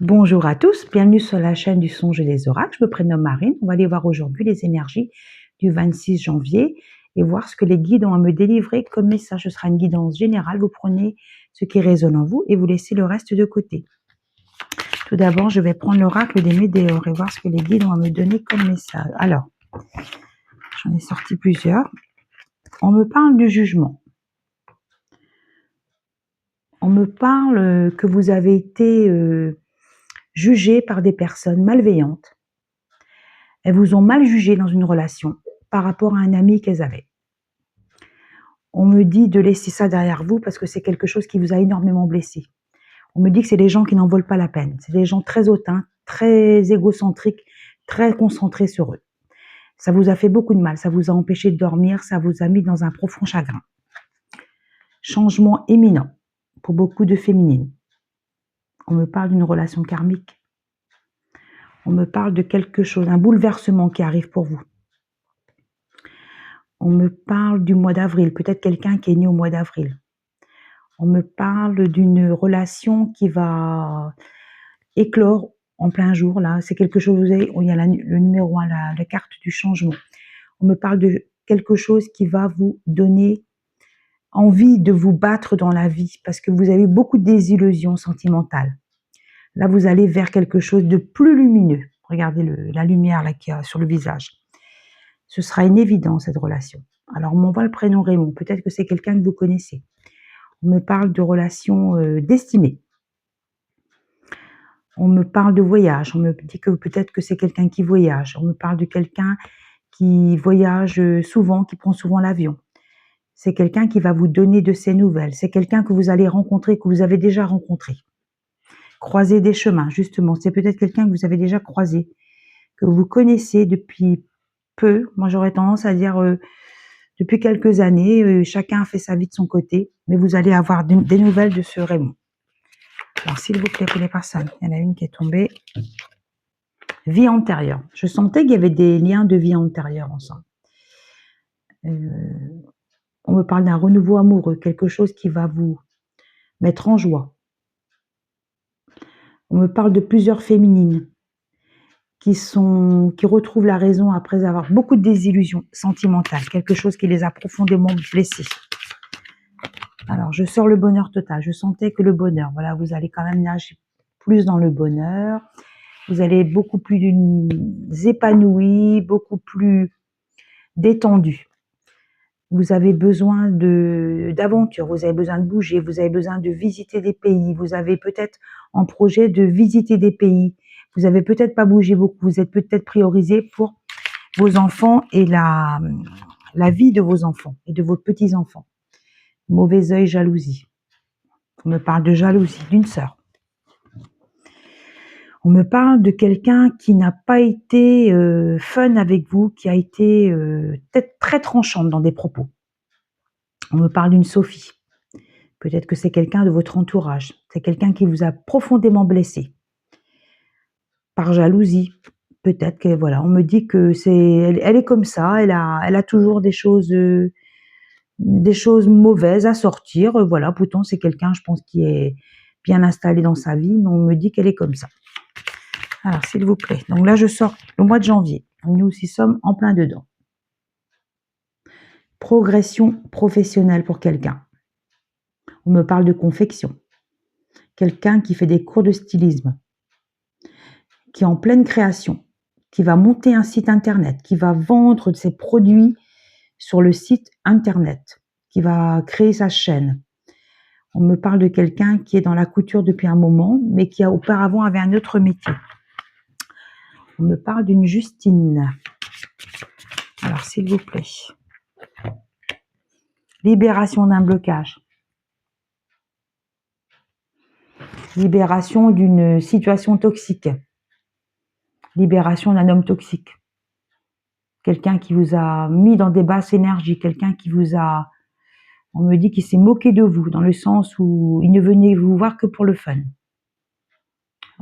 Bonjour à tous, bienvenue sur la chaîne du Songe et des Oracles. Je me prénomme Marine. On va aller voir aujourd'hui les énergies du 26 janvier et voir ce que les guides ont à me délivrer comme message. Ce sera une guidance générale. Vous prenez ce qui résonne en vous et vous laissez le reste de côté. Tout d'abord, je vais prendre l'oracle des Médéors et voir ce que les guides ont à me donner comme message. Alors, j'en ai sorti plusieurs. On me parle du jugement. On me parle que vous avez été jugé par des personnes malveillantes. Elles vous ont mal jugé dans une relation par rapport à un ami qu'elles avaient. On me dit de laisser ça derrière vous parce que c'est quelque chose qui vous a énormément blessé. On me dit que c'est des gens qui n'en valent pas la peine. C'est des gens très hautains, très égocentriques, très concentrés sur eux. Ça vous a fait beaucoup de mal, ça vous a empêché de dormir, ça vous a mis dans un profond chagrin. Changement imminent pour beaucoup de féminines. On me parle d'une relation karmique. On me parle de quelque chose, un bouleversement qui arrive pour vous. On me parle du mois d'avril, peut-être quelqu'un qui est né au mois d'avril. On me parle d'une relation qui va éclore en plein jour, là. C'est quelque chose, vous savez, il y a le numéro 1, la carte du changement. On me parle de quelque chose qui va vous donner envie de vous battre dans la vie parce que vous avez beaucoup de désillusions sentimentales. Là, vous allez vers quelque chose de plus lumineux. Regardez la lumière là qu'il y a sur le visage. Ce sera une évidence, cette relation. Alors, on m'envoie le prénom Raymond. Peut-être que c'est quelqu'un que vous connaissez. On me parle de relations destinées. On me parle de voyage. On me dit que peut-être que c'est quelqu'un qui voyage. On me parle de quelqu'un qui voyage souvent, qui prend souvent l'avion. C'est quelqu'un qui va vous donner de ses nouvelles. C'est quelqu'un que vous allez rencontrer, que vous avez déjà rencontré. Croiser des chemins, justement. C'est peut-être quelqu'un que vous avez déjà croisé, que vous connaissez depuis peu. Moi, j'aurais tendance à dire depuis quelques années. Chacun a fait sa vie de son côté, mais vous allez avoir des nouvelles de ce Raymond. Alors, s'il vous plaît, pour les personnes, il y en a une qui est tombée. Vie antérieure. Je sentais qu'il y avait des liens de vie antérieure ensemble. On me parle d'un renouveau amoureux, quelque chose qui va vous mettre en joie. On me parle de plusieurs féminines qui retrouvent la raison après avoir beaucoup de désillusions sentimentales, quelque chose qui les a profondément blessées. Alors, je sors le bonheur total. Je sentais que le bonheur, voilà, vous allez quand même nager plus dans le bonheur. Vous allez être beaucoup plus épanouis, beaucoup plus détendus. Vous avez besoin d'aventure, vous avez besoin de bouger, vous avez besoin de visiter des pays, vous avez peut-être en projet de visiter des pays, vous avez peut-être pas bougé beaucoup, vous êtes peut-être priorisé pour vos enfants et la vie de vos enfants et de vos petits-enfants. Mauvais œil, jalousie. On me parle de jalousie d'une sœur. On me parle de quelqu'un qui n'a pas été fun avec vous, qui a été peut-être très tranchante dans des propos. On me parle d'une Sophie. Peut-être que c'est quelqu'un de votre entourage. C'est quelqu'un qui vous a profondément blessé. Par jalousie. Peut-être que, voilà, on me dit que elle est comme ça, elle a toujours des choses mauvaises à sortir. Voilà, pourtant c'est quelqu'un, je pense, qui est bien installé dans sa vie, mais on me dit qu'elle est comme ça. Alors, s'il vous plaît. Donc là, je sors le mois de janvier. Nous y sommes en plein dedans. Progression professionnelle pour quelqu'un. On me parle de confection. Quelqu'un qui fait des cours de stylisme, qui est en pleine création, qui va monter un site internet, qui va vendre ses produits sur le site internet, qui va créer sa chaîne. On me parle de quelqu'un qui est dans la couture depuis un moment, mais qui auparavant avait un autre métier. On me parle d'une Justine. Alors, s'il vous plaît. Libération d'un blocage. Libération d'une situation toxique. Libération d'un homme toxique. Quelqu'un qui vous a mis dans des basses énergies. Quelqu'un qui vous a... On me dit qu'il s'est moqué de vous, dans le sens où il ne venait vous voir que pour le fun.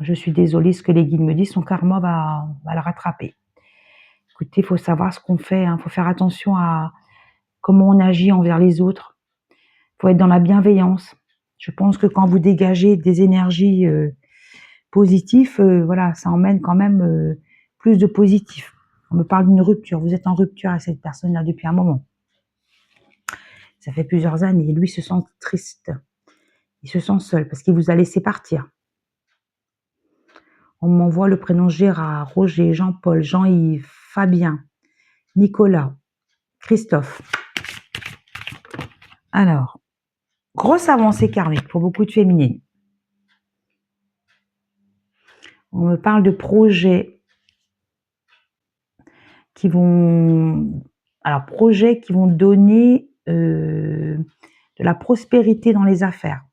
Je suis désolée, ce que les guides me disent, son karma va le rattraper. Écoutez, il faut savoir ce qu'on fait. Il faut faire attention à comment on agit envers les autres. Il faut être dans la bienveillance. Je pense que quand vous dégagez des énergies positif, voilà, ça emmène quand même plus de positif. On me parle d'une rupture. Vous êtes en rupture avec cette personne-là depuis un moment. Ça fait plusieurs années. Lui se sent triste. Il se sent seul parce qu'il vous a laissé partir. On m'envoie le prénom Gérard, Roger, Jean-Paul, Jean-Yves, Fabien, Nicolas, Christophe. Alors, grosse avancée karmique pour beaucoup de féminines. On me parle de projets qui vont... Alors, projets qui vont donner de la prospérité dans les affaires.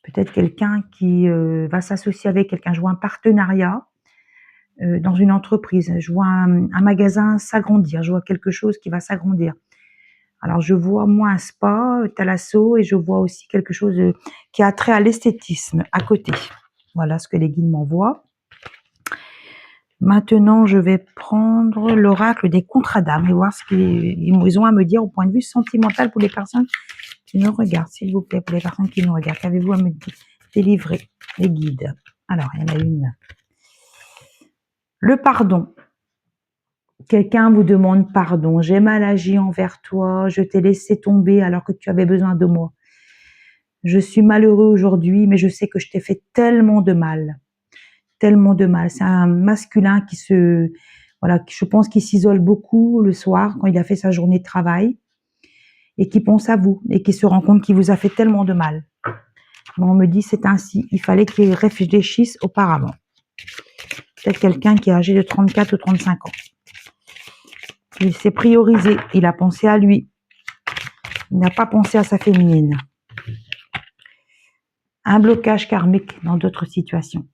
Peut-être quelqu'un qui va s'associer avec quelqu'un. Je vois un partenariat dans une entreprise. Je vois un magasin s'agrandir. Je vois quelque chose qui va s'agrandir. Alors, je vois, moi, un spa, thalasso, et je vois aussi quelque chose qui a trait à l'esthétisme à côté. Voilà ce que les guides m'envoient. Maintenant, je vais prendre l'oracle des contrats d'âme et voir ce qu'ils ont à me dire au point de vue sentimental pour les personnes qui nous regardent. S'il vous plaît, pour les personnes qui nous regardent, qu'avez-vous à me délivrer, les guides? Alors, il y en a une. Le pardon. Quelqu'un vous demande pardon. J'ai mal agi envers toi. Je t'ai laissé tomber alors que tu avais besoin de moi. Je suis malheureux aujourd'hui, mais je sais que je t'ai fait tellement de mal. Tellement de mal. C'est un masculin qui voilà, je pense qu'il s'isole beaucoup le soir quand il a fait sa journée de travail et qui pense à vous et qui se rend compte qu'il vous a fait tellement de mal. Mais on me dit c'est ainsi. Il fallait qu'il réfléchisse auparavant. Peut-être quelqu'un qui est âgé de 34 ou 35 ans. Il s'est priorisé. Il a pensé à lui. Il n'a pas pensé à sa féminine. Un blocage karmique dans d'autres situations.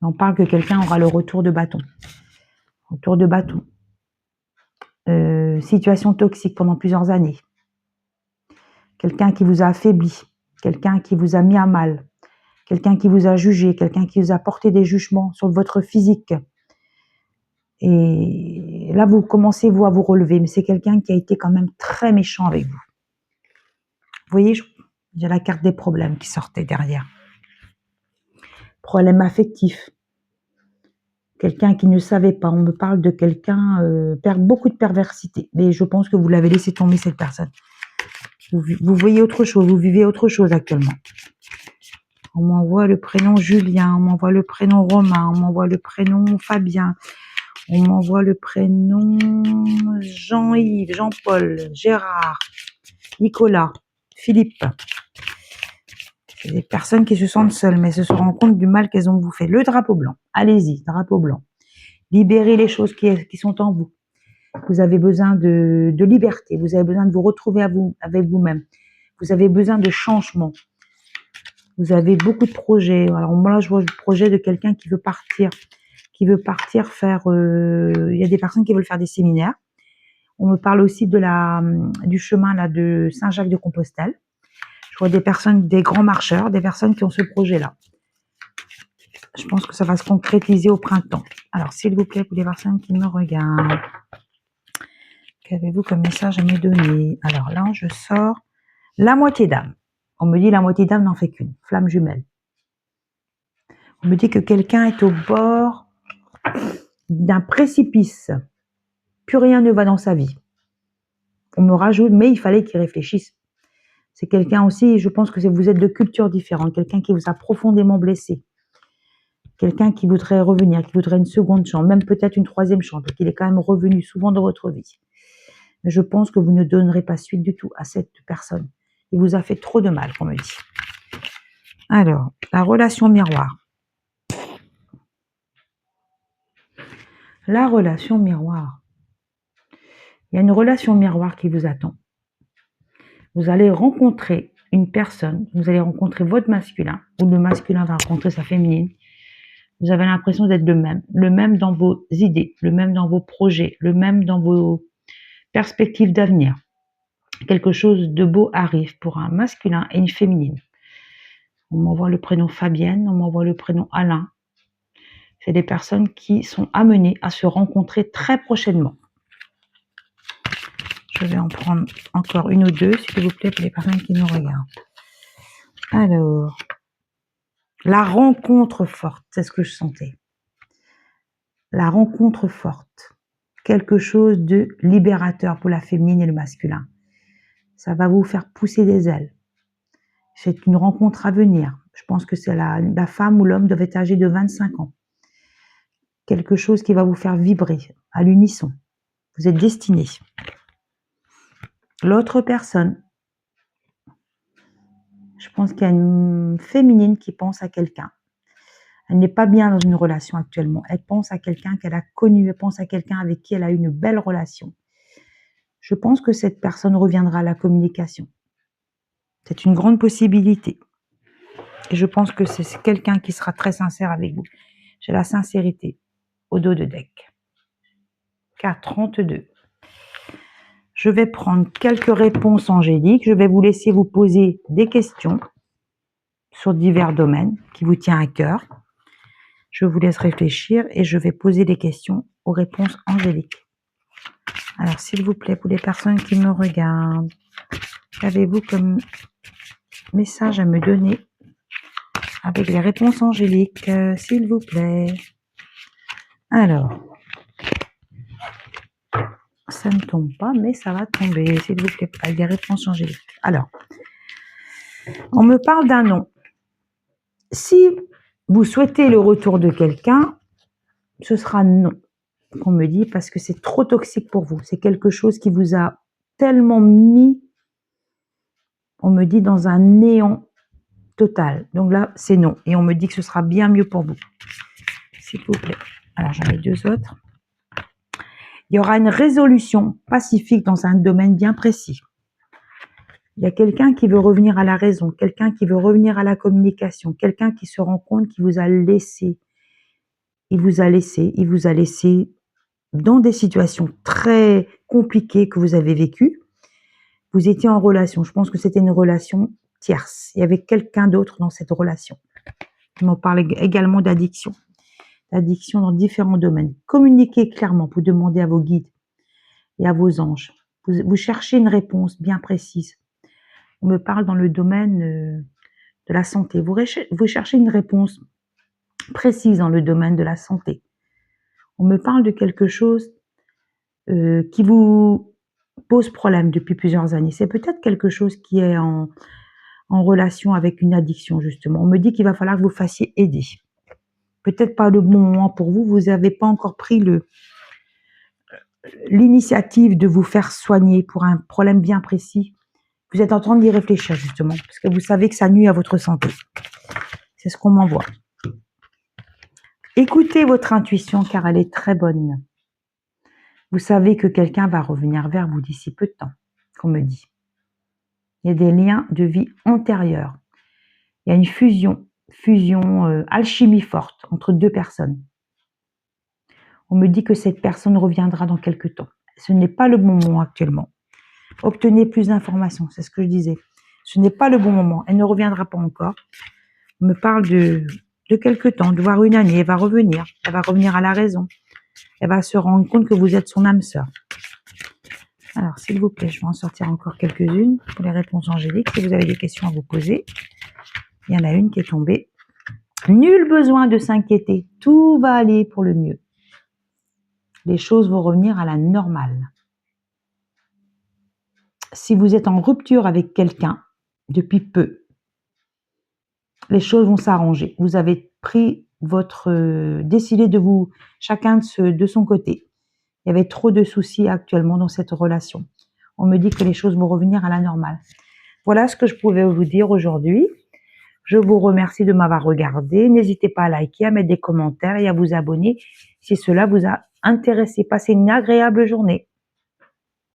On parle que quelqu'un aura le retour de bâton. Retour de bâton. Situation toxique pendant plusieurs années. Quelqu'un qui vous a affaibli. Quelqu'un qui vous a mis à mal. Quelqu'un qui vous a jugé. Quelqu'un qui vous a porté des jugements sur votre physique. Et là, vous commencez, vous, à vous relever. Mais c'est quelqu'un qui a été quand même très méchant avec vous. Vous voyez, j'ai la carte des problèmes qui sortait derrière. Problème affectif. Quelqu'un qui ne savait pas. On me parle de quelqu'un perd beaucoup de perversité. Mais je pense que vous l'avez laissé tomber, cette personne. Vous voyez autre chose. Vous vivez autre chose actuellement. On m'envoie le prénom Julien. On m'envoie le prénom Romain. On m'envoie le prénom Fabien. On m'envoie le prénom Jean-Yves, Jean-Paul, Gérard, Nicolas, Philippe. C'est des personnes qui se sentent seules, mais se rendent compte du mal qu'elles ont vous fait. Le drapeau blanc. Allez-y, drapeau blanc. Libérez les choses qui sont en vous. Vous avez besoin de liberté. Vous avez besoin de vous retrouver avec vous-même. Vous avez besoin de changement. Vous avez beaucoup de projets. Alors moi, là, je vois le projet de quelqu'un qui veut partir. Qui veut partir faire... il y a des personnes qui veulent faire des séminaires. On me parle aussi du chemin là de Saint-Jacques-de-Compostelle. Je vois des personnes, des grands marcheurs, des personnes qui ont ce projet-là. Je pense que ça va se concrétiser au printemps. Alors, s'il vous plaît, pour les personnes qui me regardent, qu'avez-vous comme message à me donner? Alors là, je sors la moitié d'âme. On me dit la moitié d'âme n'en fait qu'une. Flamme jumelle. On me dit que quelqu'un est au bord d'un précipice. Plus rien ne va dans sa vie. On me rajoute, mais il fallait qu'il réfléchisse. C'est quelqu'un aussi, je pense que vous êtes de cultures différentes. Quelqu'un qui vous a profondément blessé. Quelqu'un qui voudrait revenir, qui voudrait une seconde chance, même peut-être une troisième chance, parce qu'il est quand même revenu souvent dans votre vie. Mais je pense que vous ne donnerez pas suite du tout à cette personne. Il vous a fait trop de mal, qu'on me dit. Alors, la relation miroir. La relation miroir. Il y a une relation miroir qui vous attend. Vous allez rencontrer une personne, vous allez rencontrer votre masculin, ou le masculin va rencontrer sa féminine. Vous avez l'impression d'être le même dans vos idées, le même dans vos projets, le même dans vos perspectives d'avenir. Quelque chose de beau arrive pour un masculin et une féminine. On m'envoie le prénom Fabienne, on m'envoie le prénom Alain. C'est des personnes qui sont amenées à se rencontrer très prochainement. Je vais en prendre encore une ou deux, s'il vous plaît, pour les personnes qui nous regardent. Alors, La rencontre forte, c'est ce que je sentais. La rencontre forte. Quelque chose de libérateur pour la féminine et le masculin. Ça va vous faire pousser des ailes. C'est une rencontre à venir. Je pense que c'est la femme ou l'homme doit être âgé de 25 ans. Quelque chose qui va vous faire vibrer à l'unisson. Vous êtes destiné. L'autre personne, je pense qu'il y a une féminine qui pense à quelqu'un. Elle n'est pas bien dans une relation actuellement. Elle pense à quelqu'un qu'elle a connu. Elle pense à quelqu'un avec qui elle a eu une belle relation. Je pense que cette personne reviendra à la communication. C'est une grande possibilité. Et je pense que c'est quelqu'un qui sera très sincère avec vous. J'ai la sincérité au dos de deck. K32. Je vais prendre quelques réponses angéliques. Je vais vous laisser vous poser des questions sur divers domaines qui vous tiennent à cœur. Je vous laisse réfléchir et je vais poser des questions aux réponses angéliques. Alors, s'il vous plaît, pour les personnes qui me regardent, qu'avez-vous comme message à me donner avec les réponses angéliques, s'il vous plaît? Alors, ça ne tombe pas, mais ça va tomber, s'il vous plaît, avec des réponses angéliques. Alors, on me parle d'un nom. Si vous souhaitez le retour de quelqu'un, ce sera non qu'on me dit parce que c'est trop toxique pour vous. C'est quelque chose qui vous a tellement mis, on me dit, dans un néant total. Donc là, c'est non. Et on me dit que ce sera bien mieux pour vous. S'il vous plaît. Alors, j'en ai deux autres. Il y aura une résolution pacifique dans un domaine bien précis. Il y a quelqu'un qui veut revenir à la raison, quelqu'un qui veut revenir à la communication, quelqu'un qui se rend compte qu'il vous a laissé. Il vous a laissé dans des situations très compliquées que vous avez vécues. Vous étiez en relation. Je pense que c'était une relation tierce. Il y avait quelqu'un d'autre dans cette relation. On m'en parle également d'addiction. D'addiction dans différents domaines. Communiquez clairement pour demander à vos guides et à vos anges. Vous cherchez une réponse bien précise. On me parle dans le domaine de la santé. Vous cherchez une réponse précise dans le domaine de la santé. On me parle de quelque chose qui vous pose problème depuis plusieurs années. C'est peut-être quelque chose qui est en relation avec une addiction, justement. On me dit qu'il va falloir que vous fassiez aider. Peut-être pas le bon moment pour vous. Vous n'avez pas encore pris l'initiative de vous faire soigner pour un problème bien précis. Vous êtes en train d'y réfléchir, justement, parce que vous savez que ça nuit à votre santé. C'est ce qu'on m'envoie. Écoutez votre intuition, car elle est très bonne. Vous savez que quelqu'un va revenir vers vous d'ici peu de temps, qu'on me dit. Il y a des liens de vie antérieurs. Il y a une fusion, alchimie forte entre deux personnes. On me dit que cette personne reviendra dans quelques temps. Ce n'est pas le bon moment actuellement. Obtenez plus d'informations, c'est ce que je disais. Ce n'est pas le bon moment. Elle ne reviendra pas encore. On me parle de quelques temps, de voir une année. Elle va revenir. Elle va revenir à la raison. Elle va se rendre compte que vous êtes son âme sœur. Alors, s'il vous plaît, je vais en sortir encore quelques-unes pour les réponses angéliques. Si vous avez des questions à vous poser, il y en a une qui est tombée. Nul besoin de s'inquiéter. Tout va aller pour le mieux. Les choses vont revenir à la normale. Si vous êtes en rupture avec quelqu'un depuis peu, les choses vont s'arranger. Vous avez pris décidé de vous, chacun de son côté. Il y avait trop de soucis actuellement dans cette relation. On me dit que les choses vont revenir à la normale. Voilà ce que je pouvais vous dire aujourd'hui. Je vous remercie de m'avoir regardé. N'hésitez pas à liker, à mettre des commentaires et à vous abonner si cela vous a intéressé. Passez une agréable journée.